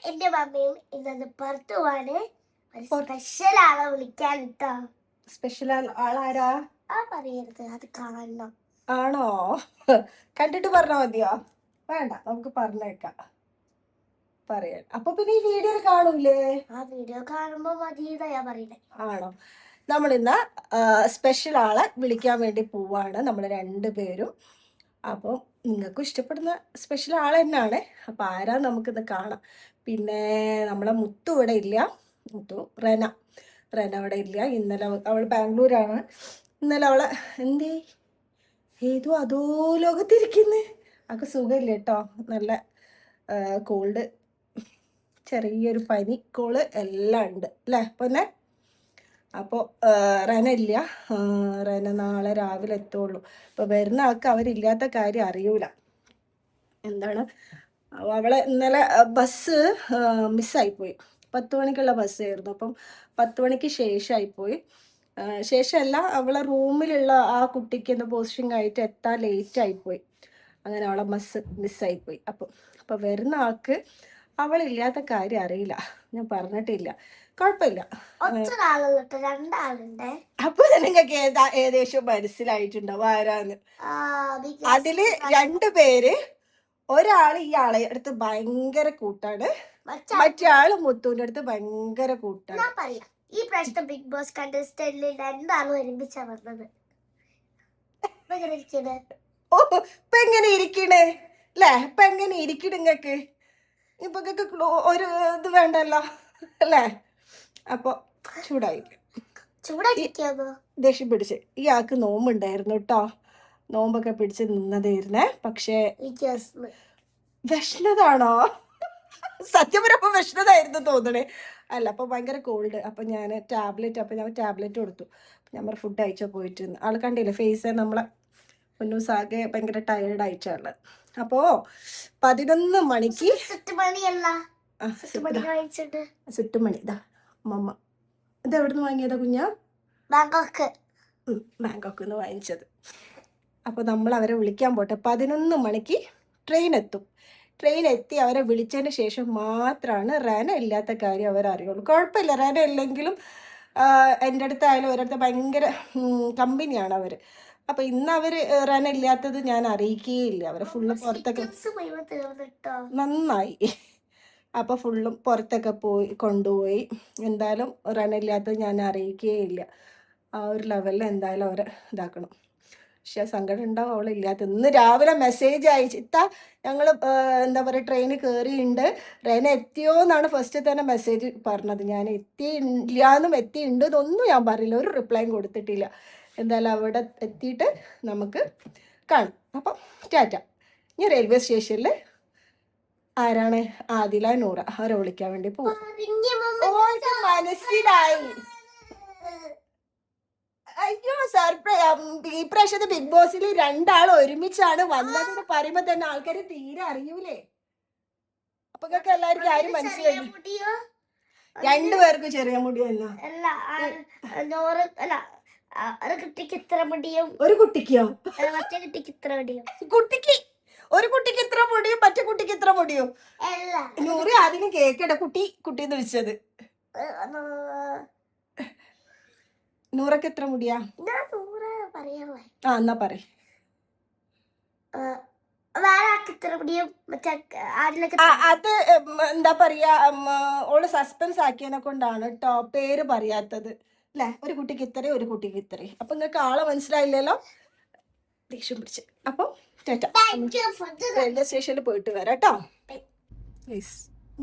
എന്റെ മമ്മിയും ഇന്നത് പുറത്തു പോവാണ്. ഒരു സ്പെഷ്യൽ ആളെ വിളിക്കാൻ കേട്ടോ. സ്പെഷ്യൽ ആളാരാ? പറയരുത്, അത് കാണണം. ആണോ? കണ്ടിട്ട് പറഞ്ഞാ മതിയോ? വേണ്ട, നമുക്ക് പറഞ്ഞേക്കാം. പറയാൻ അപ്പൊ പിന്നെ ഈ വീഡിയോ കാണൂലേ? ആ വീഡിയോ കാണുമ്പോ മതിയെന്നാ ഞാൻ പറയണേ. ആണോ? നമ്മളിന്ന് സ്പെഷ്യൽ ആളെ വിളിക്കാൻ വേണ്ടി പോവാണ് നമ്മൾ രണ്ടുപേരും. അപ്പം നിങ്ങൾക്കും ഇഷ്ടപ്പെടുന്ന സ്പെഷ്യൽ ആൾ തന്നെയാണ്. അപ്പം ആരാ നമുക്കിന്ന് കാണാം. പിന്നെ നമ്മളെ മുത്തു ഇവിടെ ഇല്ല. റെന ഇവിടെ ഇല്ല. ഇന്നലെ അവൾ ബാംഗ്ലൂരാണ്. ഇന്നലെ അവളെ എന്തേ ഏതോ അതോ ലോകത്തിരിക്കുന്നു. അവൾക്ക് സുഖമില്ല കേട്ടോ. നല്ല കോൾഡ്, ചെറിയൊരു പനി, കോള് എല്ലാം ഉണ്ട് അല്ലേ പിന്നെ. അപ്പോൾ റെന ഇല്ല. റെന നാളെ രാവിലെ എത്തുള്ളൂ. അപ്പോൾ വരുന്ന ആൾക്ക് അവരില്ലാത്ത കാര്യം അറിയൂല. എന്താണ് അവളെ ഇന്നലെ ബസ് മിസ്സായിപ്പോയി. 10 മണിക്കുള്ള ബസ്സായിരുന്നു. അപ്പം 10 മണിക്ക് ശേഷമായിപ്പോയി. ശേഷമല്ല, അവളെ റൂമിലുള്ള ആ കുട്ടിക്ക് എന്താ പോസ്റ്റിംഗ് ആയിട്ട് എത്താൻ ലേറ്റ് ആയിപ്പോയി. അങ്ങനെ അവളെ ബസ് മിസ്സായിപ്പോയി. അപ്പോൾ വരുന്ന ആൾക്ക് അവളില്ലാത്ത കാര്യം അറിയില്ല. ഞാൻ പറഞ്ഞിട്ടില്ല. കുഴപ്പമില്ല. അപ്പൊ നിങ്ങൾക്ക് ഏകദേശം മനസ്സിലായിട്ടുണ്ടാവും ആരാന്ന്. അതില് 2 പേര്, ഒരാള് ഈ ആളെ അടുത്ത് ഭയങ്കര കൂട്ടാണ്, മറ്റേ ആള് മുത്തുവിന്റെ അടുത്ത് ഭയങ്കര കൂട്ടാണ്. ഈ പ്രാവശ്യത്തെ ബിഗ് ബോസ് കണ്ടസ്റ്റന്റിൽ 2 ആളും ഒരുമിച്ചാ വന്നത്. ഓ, ഇപ്പൊ എങ്ങനെ ഇരിക്കണേ അല്ലേ? ഇപ്പൊ എങ്ങനെ ഇരിക്കണ നിങ്ങക്ക്? ഇപ്പൊ ഒരു ഇത് വേണ്ടല്ലോ അല്ലേ? അപ്പൊ ദേഷ്യം പിടിച്ച് ഈ ആൾക്ക് നോമ്പുണ്ടായിരുന്നു കേട്ടോ. നോമ്പൊക്കെ പിടിച്ച് നിന്നതായിരുന്നേ. പക്ഷേ വിഷണതാണോ? സത്യം പറഞ്ഞപ്പോ വിഷണതായിരുന്നു തോന്നണേ. അല്ല, അപ്പൊ ഭയങ്കര കോൾഡ്. അപ്പൊ ഞാൻ ടാബ്ലറ്റ് കൊടുത്തു. ഞാൻ ഫുഡ് അയച്ചോ പോയിട്ട്. ആള് കണ്ടില്ലേ ഫേസ്, നമ്മളെ മുന്നൂസാകെ ഭയങ്കര ടയേർഡ് ആയിട്ടാണ്. അപ്പോ 11 മണിക്ക് സുട്ടുമണി ഇതാ മമ്മ ഇത് എവിടുന്ന് വാങ്ങിയതാ കുഞ്ഞാ? ബാങ്കോക്ക് നിന്ന് വാങ്ങിച്ചത്. അപ്പോൾ നമ്മൾ അവരെ വിളിക്കാൻ പോട്ടെ. 11 മണിക്ക് ട്രെയിൻ എത്തും. ട്രെയിൻ എത്തി അവരെ വിളിച്ചതിന് ശേഷം മാത്രമാണ് റെന ഇല്ലാത്ത കാര്യം അവരറിയുള്ളൂ. കുഴപ്പമില്ല, റെന ഇല്ലെങ്കിലും എൻ്റെ അടുത്തായാലും ഒരിടത്ത് ഭയങ്കര കമ്പനിയാണ് അവർ. അപ്പോൾ ഇന്ന് അവർ റെന ഇല്ലാത്തത് ഞാൻ അറിയിക്കുകയില്ല. അവരെ ഫുള്ള് പുറത്തൊക്കെ നന്നായി. അപ്പോൾ ഫുള്ളും പുറത്തൊക്കെ കൊണ്ടുപോയി. എന്തായാലും റെന ഇല്ലാത്തത് ഞാൻ അറിയിക്കുകയില്ല. ആ ഒരു ലെവലിൽ എന്തായാലും അവരെ ഇതാക്കണം. പക്ഷെ സങ്കടം ഉണ്ടാവും അവളില്ലാത്ത. ഇന്ന് രാവിലെ മെസ്സേജ് അയച്ചിട്ടാ ഞങ്ങൾ എന്താ പറയുക ട്രെയിനിൽ കയറിയിട്ടുണ്ട്, റെന എത്തിയോ എന്നാണ് ഫസ്റ്റ് തന്നെ മെസ്സേജ് പറഞ്ഞത്. ഞാൻ എത്തിയില്ലാന്നും എത്തിയിട്ടുണ്ട് എന്നൊന്നും ഞാൻ പറയില്ല. ഒരു റിപ്ലൈയും കൊടുത്തിട്ടില്ല. എന്തായാലും അവിടെ എത്തിയിട്ട് നമുക്ക് കാണാം. അപ്പം ടാറ്റ. ഞാൻ റെയിൽവേ സ്റ്റേഷനിൽ ആരാണ് ആദില, നൂറ അവരെ വിളിക്കാൻ വേണ്ടി പോകും. മനസ്സിലായി. അയ്യോ സർപ്രൈസ്. ഈ പ്രാവശ്യത്തെ ബിഗ് ബോസിൽ 2 ആൾ ഒരുമിച്ചാണ് വന്നതെന്ന് പറയുമ്പോ തന്നെ ആൾക്കാർ തീരെ അറിയൂലേ. അപ്പൊ എല്ലാവർക്കും ആരും മനസ്സിലായി. 2 പേർക്കും ചെറിയ മുടിയല്ല. ഒരു കുട്ടിക്ക് ഇത്ര മുടിയും, ഒരു കുട്ടിക്കോ? മറ്റേ കുട്ടിക്ക് ഇത്ര മുടിയും. ഒരു കുട്ടിക്ക് ഇത്ര മുടിയും മറ്റേ കുട്ടിക്ക് ഇത്ര മുടിയും. നൂറ് അതിന് കേക്കട കുട്ടിന്ന് വിളിച്ചത്. നൂറൊക്കെ എത്ര മുടിയാ? എന്നാ പറ. അത് എന്താ പറയാ, ഓള് സസ്പെൻസ് ആക്കിയതിനെ കൊണ്ടാണ് കേട്ടോ പേര് പറയാത്തത് അല്ലെ. ഒരു കുട്ടിക്ക് ഇത്രയും ഒരു കുട്ടിക്ക് ഇത്രയും. അപ്പൊ നിങ്ങൾക്ക് ആളെ മനസ്സിലായില്ലല്ലോ. ദേഷ്യം പിടിച്ച്. അപ്പൊ റെയിൽവേ സ്റ്റേഷനിൽ പോയിട്ട് വരാം കേട്ടോ.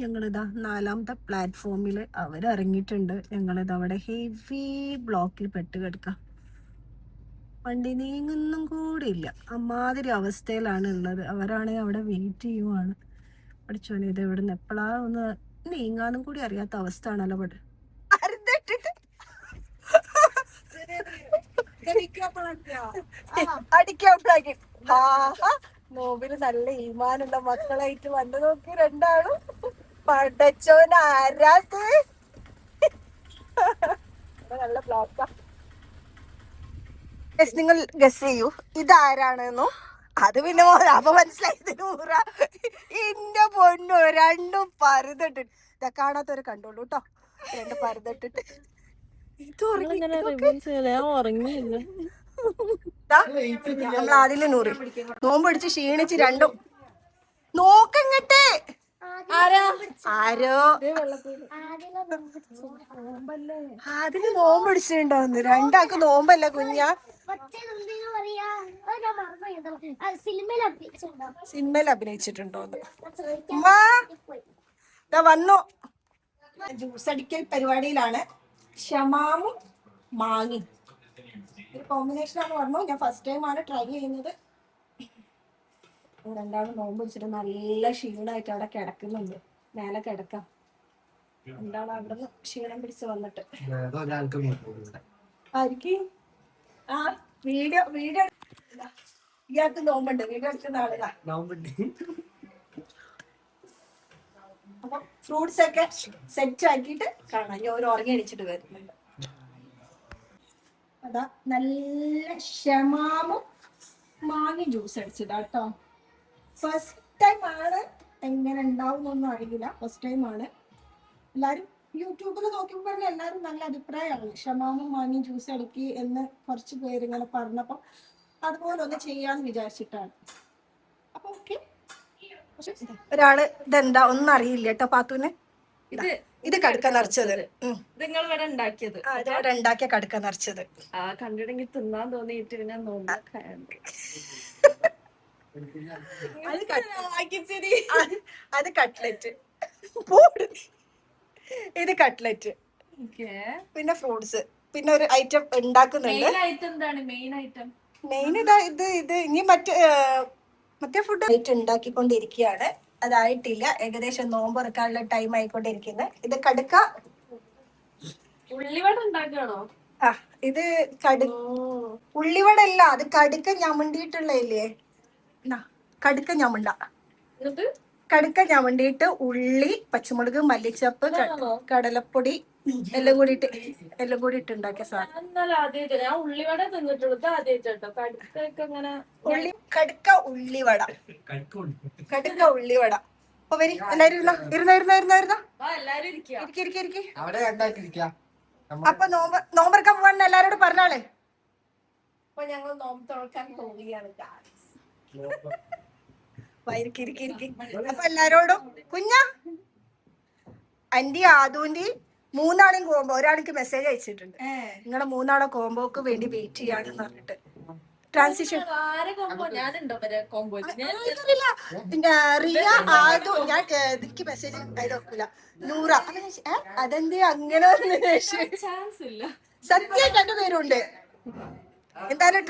ഞങ്ങളിതാ 4ാമത്തെ പ്ലാറ്റ്ഫോമിൽ അവരിറങ്ങിയിട്ടുണ്ട്. ഞങ്ങളിത് അവിടെ ഹെവി ബ്ലോക്കിൽ പെട്ട് കിടക്കാം. വണ്ടി നീങ്ങുന്നും കൂടി ഇല്ല, അമ്മാതിരി അവസ്ഥയിലാണ് ഉള്ളത്. അവരാണെങ്കിൽ അവിടെ വെയിറ്റ് ചെയ്യുവാണ്. പഠിച്ചോനെ, ഇത് ഇവിടെ നിന്ന് എപ്പോഴാ ഒന്ന് നീങ്ങാനും കൂടി അറിയാത്ത അവസ്ഥ ആണല്ലോ ഇവിടെ. നോബില് നല്ല ഈമാനുള്ള മക്കളായിട്ട് വന്നു നോക്കി 2 ആളും. പടച്ചോനാരാത് നല്ല ബ്ലോക്കാ. നിങ്ങൾ ഗസ് ചെയ്യൂ ഇതാരാണെന്നോ. അത് പിന്നെ അപ്പൊ മനസ്സിലായത് നൂറ. എന്റെ പൊന്നു രണ്ടും പരുതിട്ടിട്ട് ഇതാ കാണാത്തവര് കണ്ടോളൂ കേട്ടോ. രണ്ട് പരുതിട്ടിട്ട് നമ്മൾ ആദ്യം നൂറ് നോമ്പ് പിടിച്ച് ക്ഷീണിച്ച് രണ്ടും നോക്കങ്ങട്ടെ ആരോ അതിന് നോമ്പ് പിടിച്ചിട്ടുണ്ടോന്ന്. രണ്ടാൾക്ക് നോമ്പല്ല കുഞ്ഞാ. സിനിമയിൽ അഭിനയിച്ചിട്ടുണ്ടോന്ന് വന്നു. ജ്യൂസ് അടിക്കൽ പരിപാടിയിലാണ്. ഷമാമും മാങ്ങി ഒരു കോമ്പിനേഷൻ ആണ് പറഞ്ഞു. ഞാൻ ഫസ്റ്റ് ടൈം ആണ് ട്രൈ ചെയ്യുന്നത്. രണ്ടാളും നോമ്പ് വെച്ചിട്ട് നല്ല ക്ഷീണമായിട്ട് അവിടെ കിടക്കുന്നുണ്ട്. മേലെ കിടക്കാം. രണ്ടാളും അവിടെ നിന്ന് ക്ഷീണം പിടിച്ച് വന്നിട്ട് ആയിരിക്കും ആ വീഡിയോ ഇയാൾക്ക് നോമ്പുണ്ട്. വീഡിയോ എടുക്കുന്ന ആളുകളാ. അപ്പൊ ഫ്രൂട്ട്സ് ഒക്കെ സെറ്റ് ആക്കിയിട്ട് കാണാം. ഞാൻ ഒരു ഉറങ്ങി അടിച്ചിട്ട് വരുന്നുണ്ട്. അതാ നല്ല ഷമാമും മാങ്ങി ജ്യൂസ് അടിച്ചതാ കേട്ടോ. ഫസ്റ്റ് ടൈം ആണ്. എങ്ങനെ ഉണ്ടാവുന്നൊന്നും അറിയില്ല. ഫസ്റ്റ് ടൈം ആണ്. എല്ലാരും യൂട്യൂബിൽ നോക്കിയപ്പോൾ പറഞ്ഞ എല്ലാരും നല്ല അഭിപ്രായമാണ്. ഷമാമും മാങ്ങി ജ്യൂസ് അടിക്കി എന്ന് കുറച്ച് പേര് ഇങ്ങനെ പറഞ്ഞപ്പോ അതുപോലെ ഒന്ന് ചെയ്യാന്ന് വിചാരിച്ചിട്ടാണ്. അപ്പൊ ഓക്കെ. ഒരാള് ഇതെന്താ ഒന്നും അറിയില്ല കേട്ടോ പാത്തുവിന്. ഇത് കടുക്ക നിറച്ചത് നിങ്ങൾ ഇവിടെ ഉണ്ടാക്കിയത്. ഇവിടെ ഉണ്ടാക്കിയ കടുക്ക നിറച്ചത് കണ്ടിട്ടെങ്കിൽ തിന്നാൻ തോന്നിയിട്ട് പിന്നെ അത് കട്ട്ലറ്റ്. ഇത് കട്ട്ലറ്റ്. പിന്നെ ഫ്രൂട്ട്സ്. പിന്നെ ഒരു ഐറ്റം ഉണ്ടാക്കുന്നുണ്ട്. മെയിൻ ഇതാ ഇത് ഇനി മറ്റേ ഫുഡ് ഐറ്റം ഉണ്ടാക്കിക്കൊണ്ടിരിക്കുകയാണ്. അതായിട്ടില്ല. ഏകദേശം നോമ്പുറക്കാനുള്ള ടൈം ആയിക്കൊണ്ടിരിക്കുന്നത്. ഇത് കടുക്ക ഉള്ളിവട ഉണ്ടാക്കണോ? ആ ഇത് ഉള്ളിവട അല്ല. അത് കടുക്ക ഞമണ്ടിയിട്ടുള്ളല്ലേ. കടുക്ക ഞമണ്ട. കടുക്ക ഞമണ്ടിയിട്ട് ഉള്ളി, പച്ചമുളക്, മല്ലിച്ചപ്പ്, കടലപ്പൊടി എല്ലാം കൂടി ഉണ്ടാക്കിയ സാധനം. കടുക്ക ഉള്ളിവട. അപ്പൊ വരി എല്ലാരും ഇരുന്ന. അപ്പൊ നോമ്പറക്കാൻ പോവാൻ എല്ലാരോടും പറഞ്ഞാളെ. അപ്പൊ ഞങ്ങൾ നോമ്പ് തുറക്കാൻ പോവുകയാണ്. അപ്പൊ എല്ലാരോടും കുഞ്ഞാ അന്റി ആദൂന്റെ മൂന്നാളും കോംബോ ഒരാൾക്ക് മെസ്സേജ് അയച്ചിട്ടുണ്ട്. നിങ്ങളെ മൂന്നാളെ കോംബോക്ക് വേണ്ടി വെയിറ്റ് ചെയ്യാണെന്ന് പറഞ്ഞിട്ട്. ട്രാൻസിഷൻ പിന്നെ റിയ ആദു ഞാൻ എനിക്ക് മെസ്സേജ് നോക്കില്ല. നൂറ അതെന്ത് അങ്ങനെ സത്യമായിട്ട് എന്റെ പേരുണ്ട്. എന്തായാലും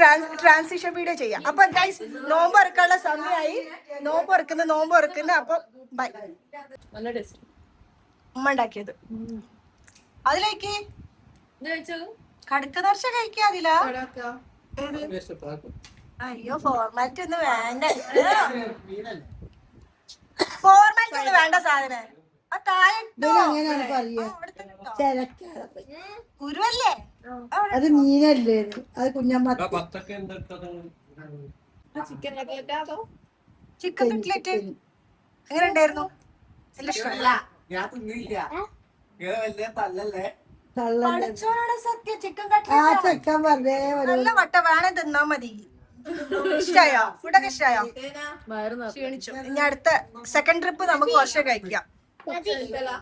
ട്രാൻസിഷൻ വീഡിയോ ചെയ്യാം. അപ്പൊ ഗൈസ് നോമ്പ് ഇറക്കാനുള്ള സമയമായി. നോമ്പ് ഇറക്കുന്ന അപ്പൊ ബൈ. ഉമ്മ ഉണ്ടാക്കിയത് അതിലേക്ക് കടുക്ക ദർശ കഴിക്കാതില്ല. അയ്യോ ഫോർമാറ്റ് ഒന്നും വേണ്ട. ഫോർമാറ്റ് ഒന്നും വേണ്ട സാധനം. കുരുവല്ലേ അത് മീനല്ലേ. അത് കുഞ്ഞമ്മ ചിക്കൻ കട്ട്ലറ്റ് എങ്ങനെ ഉണ്ടായിരുന്നു? സത്യം ചിക്കൻ കട്ട്ലറ്റ് നല്ല വട്ട വേണം തിന്നാ മതി. ഇഷ്ടായോ? ഫുഡൊക്കെ ഇഷ്ടായോ? ക്ഷീണിച്ചു. ഇനി അടുത്ത സെക്കൻഡ് ട്രിപ്പ് നമുക്ക് വർഷം കഴിക്കാം.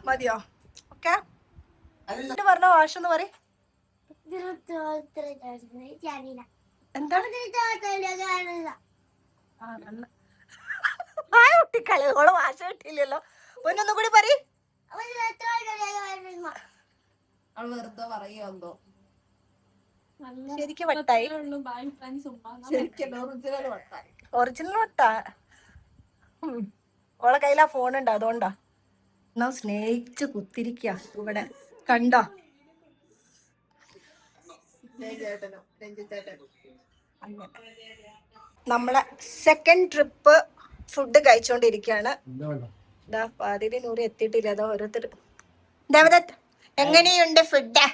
മതിയോ? ഓക്കെ പറഞ്ഞ വാഷെന്ന് പറ. എന്താണ് കുട്ടിക്കളോളെ വാശ കിട്ടിയില്ലല്ലോ. ഒന്നൊന്നും കൂടി പറ. വെറുതെ പറയുമോ? ശരിക്കും വട്ടായി. ഒറിജിനൽ വട്ടാ. ഓളെ കയ്യിലാ ഫോണുണ്ട് അതുകൊണ്ടാ. എന്നാ സ്നേഹിച്ച് കുത്തിരിക്ക ഇവിടെ കണ്ടോ. നമ്മളെ സെക്കൻഡ് ട്രിപ്പ് ഫുഡ് കഴിച്ചോണ്ടിരിക്കുകയാണ്. ഇതാ പാതിരി നൂറ് എത്തിയിട്ടില്ല. അതോ ഓരോരുത്തർ ദേവദത്ത് എങ്ങനെയുണ്ട് ഫുഡ്?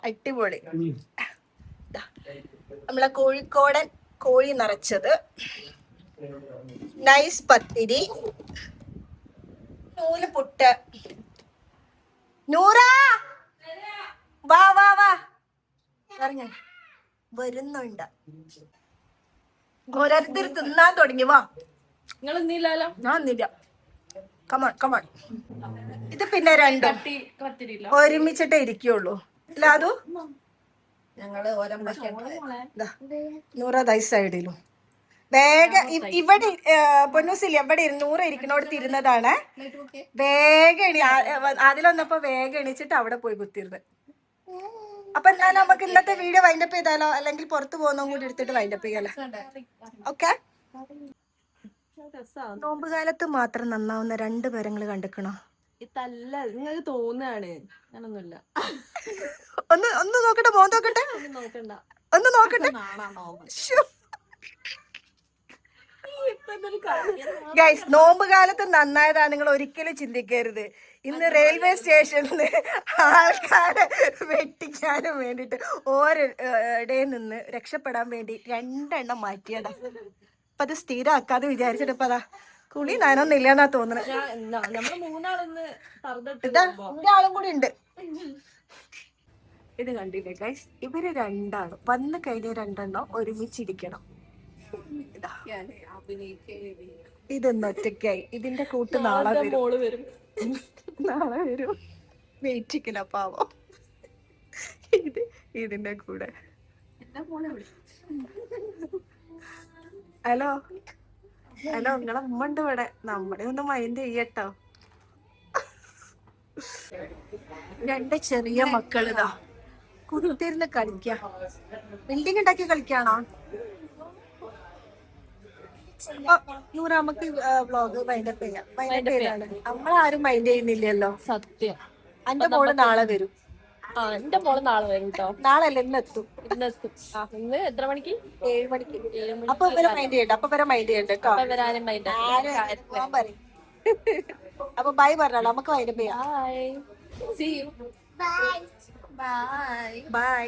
അടിപൊളി. നമ്മളെ കോഴിക്കോടൻ കോഴി നിറച്ചത്, നൈസ് പത്തിരി, നൂല് പുട്ട്. നൂറ വാ വാ വാ പറഞ്ഞ വരുന്നുണ്ട്. ഓരോരുത്തർ തിന്നാൻ തുടങ്ങി. വാ, നിങ്ങൾ ഇന്നില്ലല്ലോ. ഞാൻ ഒന്നില്ല. Come on come on. ഇത് പിന്നെ രണ്ടും പത്തിരില്ല. ഒരുമിച്ചിട്ടേ ഇരിക്കുള്ളൂ. അല്ല അതോ ഞങ്ങള് നൂറ ദൈ സൈഡിലും വേഗം ഇവിടെ പൊന്നൂസില്ല ഇവിടെ 200 ഇരിക്കണോടത്ത് ഇരുന്നതാണ്. വേഗം അതിലൊന്നപ്പോ വേഗം എണീച്ചിട്ട് അവിടെ പോയി കുത്തിരുന്നത്. അപ്പൊ എന്നാലും നമുക്ക് ഇന്നത്തെ വീഡിയോ വൈൻഡപ്പ് ചെയ്താലോ, അല്ലെങ്കിൽ പുറത്ത് പോകുന്നതും കൂടി എടുത്തിട്ട് വൈൻഡപ്പ് ചെയ്യാലോ? ഓക്കെ. നോമ്പുകാലത്ത് മാത്രം നന്നാവുന്ന 2 പേരങ്ങൾ കണ്ടിക്കണോ? ഇതല്ല, നിങ്ങൾക്ക് തോന്നുകയാണ്. ഞാനൊന്നുമില്ല. ഒന്ന് നോക്കട്ടെ, മോൻ നോക്കട്ടെ, നോക്കണ്ട, ഒന്ന് നോക്കട്ടെ. ഗൈസ്, നോമ്പ് കാലത്ത് നന്നായതാ നിങ്ങൾ ഒരിക്കലും ചിന്തിക്കരുത്. ഇന്ന് റെയിൽവേ സ്റ്റേഷനിൽ ആൾക്കാരെ വെട്ടിക്കാനും വേണ്ടിട്ട് ഓരോടയിൽ നിന്ന് രക്ഷപ്പെടാൻ വേണ്ടി 2 എണ്ണം മാറ്റിയതാ. അപ്പൊ അത് സ്ഥിരമാക്കാതെ വിചാരിച്ചിട്ട് ഇപ്പൊ അതാ കുളി നനൊന്നും ഇല്ലെന്നാ തോന്നുന്നത്. ഇതാ എന്റെ ആളും കൂടി ഉണ്ട്. ഇത് കണ്ടില്ലേ ഗൈസ്, ഇവര് 2 ആളും വന്നു കഴിഞ്ഞ 2 എണ്ണം ഒരുമിച്ചിരിക്കണം. ഇതൊന്നും ഒറ്റയ്ക്കായി. ഇതിന്റെ കൂട്ട് നാളെ വരും. നാളെ വരും. വെയിറ്റിക്കല പാവം. ഇതിന്റെ കൂടെ ഹലോ ഹലോ നിങ്ങളെ ഉമ്മ ഉണ്ട് ഇവിടെ. നമ്മളെ ഒന്ന് മൈൻഡ് ചെയ്യട്ടോ. 2 ചെറിയ മക്കളിതാ കുത്തിരുന്ന് കളിക്ക. ബിൽഡിംഗ് ഉണ്ടാക്കി കളിക്കാണോ? നൂറ് നമുക്ക് വ്ളോഗ് വൈൻഡപ്പ് ചെയ്യാം. വൈൻഡപ്പ് ചെയ്താണ്. നമ്മളാരും മൈൻഡ് ചെയ്യുന്നില്ലല്ലോ. സത്യം. എന്റെ മോള് നാളെ വരും. എന്റെ മോള് നാളെ വരും കേട്ടോ. നാളെ അല്ല ഇന്നെത്തും. ഇന്ന് എത്ര മണിക്ക്? 7 മണിക്ക്. അപ്പൊ ഇവരെ മൈൻഡ് ചെയ്യണ്ട. അപ്പൊ ഇവരെ മൈൻഡ് ചെയ്യണ്ട കേട്ടോ. പോവാൻ പറയും. അപ്പൊ ബൈ പറഞ്ഞോളൂ. നമുക്ക് വൈൻഡപ്പ് ചെയ്യാം. Bye. See you. Bye. Bye. By.